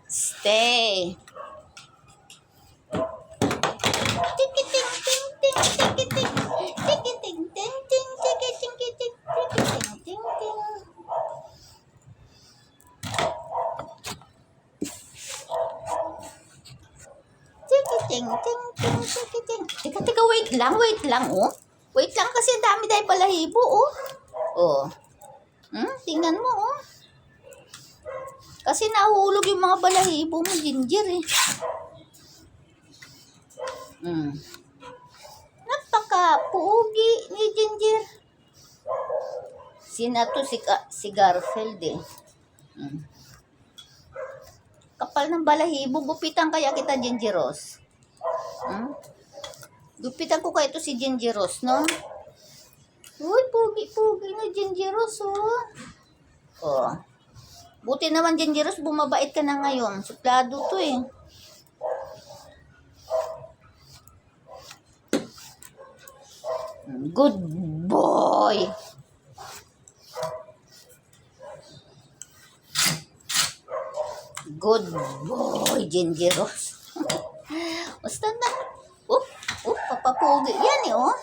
Stay. Teka, wait lang, oh. Wait lang kasi ang dami dahil balahibo, oh. Oh. Tingnan mo, oh. Kasi nahuhulog yung mga balahibo mo, Ginger, eh. Napaka-pugi ni Ginger. Sinato si Garfield, eh. Kapal ng balahibo. Gupitan kaya kita, Gingeros. Gupitan ko kaya ito si Gingeros, no? Uy, pugi-pugi na Gingeros, oh. Oh. Buti naman, Gingeros, bumabait ka na ngayon. Suplado to, eh. Good boy. Good boy, Gingeros. Basta na. Papapugi. Yan, eh, oh.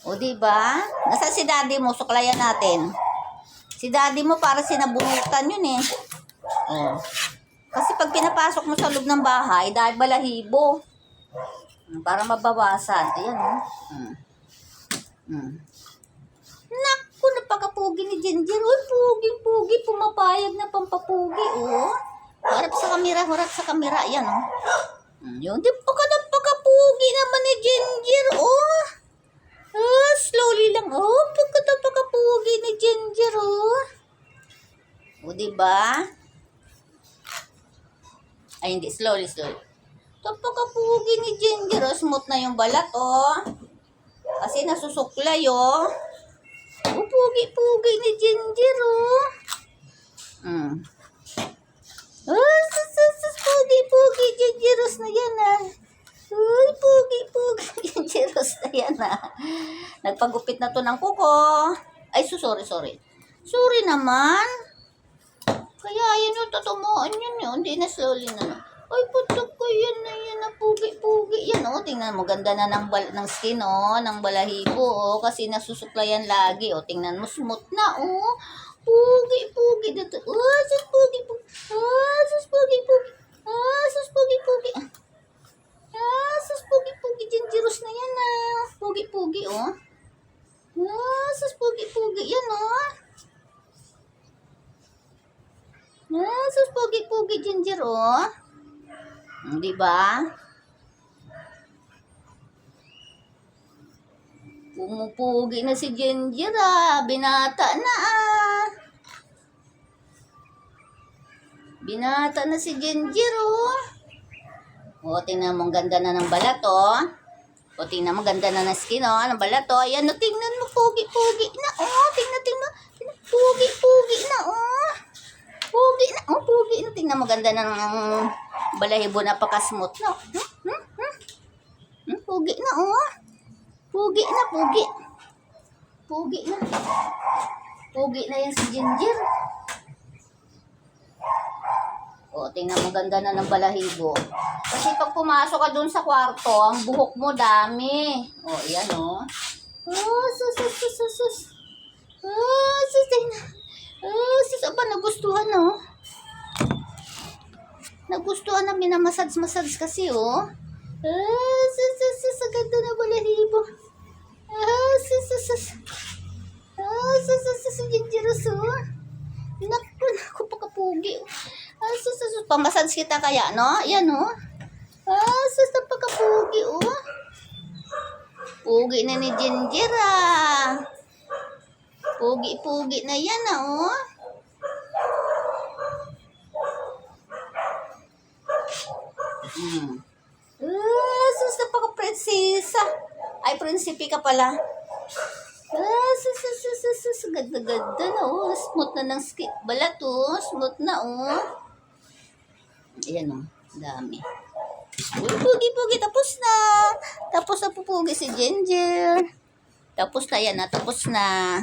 O, diba? Nasa si daddy mo? Suklayan natin. Si daddy mo para sinabunutan yun, eh. Oh. Kasi pag pinapasok mo sa loob ng bahay, dahil balahibo. Para mabawasan. Ayan, oh. Naku, napakapugi ni Ginger. Uy, pugi-pugi. Pumapayag na pampapugi, oh. Harap sa kamera. Yan, oh. Yun, di napakapugi naman ni Ginger, oh. Slowly lang, oh. Napakapugi ni Ginger, oh. O, diba? Ay, hindi. Slowly. Napakapugi ni Ginger, oh. Smooth na yung balat, oh. Kasi nasusuklay, oh. Oh, pugi-pugi ni Ginger, oh. Pugi-pugi, Gingeros na yan, ah. Uy, pugi-pugi, Gingeros na yan, ah. Nagpagupit na to ng kuko. Ay, sorry. Sorry naman. Kaya, yan yung tatamaan yun, yun. Hindi na slowly na. Ay, putok ko, yan na, pugi-pugi. Yan, oh, tingnan mo, ganda na ng skin, oh, ng balahibo, oh, kasi nasusuklayan lagi, oh, tingnan mo, smooth na, oh. Pugi-pugi dito. Sus pugi-pugi. Sus pugi-pugi. Sus pugi-pugi. Sus pugi-pugi. Gingeros na yan, ah. Pugi-pugi, oh. Sus pugi-pugi. Yan, oh. Sus pugi-pugi, Ginger, oh. Diba? Pumupugi na si Ginger, ah. Binata na, ah. Binata na si Ginger, oh. O, tingnan mo, ganda na ng balat, oh. O, tingnan mo, ganda na ng skin, oh. Ng balat, oh. Ayan, oh, tingnan mo, pugi-pugi na, oh. Tingnan mo. Pugi-pugi na, oh. Pugi na, oh, pugi na. Tingnan mo, ganda na ng balahibo, napaka-smooth, no? Pugi na, oh. Pugi na. Pugi na yan si Ginger. O, tingnan mo, ganda na ng balahibo. Kasi pag pumasok ka dun sa kwarto, ang buhok mo dami. O, yan, o. Sus. Tingnan. Aba, nagustuhan, o. Nagustuhan na minamassage kasi, o. Ang ganda na balahibo. Gingeros, o. Naku, pagkapugi. Pamassage kita kaya, no? Yan, oh. Napakapugi, oh. Pugi na ni Ginger, ah. Pugi na yan, ah, oh. Napaka-prinsesa. Ay, prinsipi ka pala. Ganda na, oh. Smooth na ng skin. Balat, oh. Smooth na, oh. Ayan, oh. Dami. Pugi. Tapos na pupugi si Ginger. Tapos na yan, tapos na.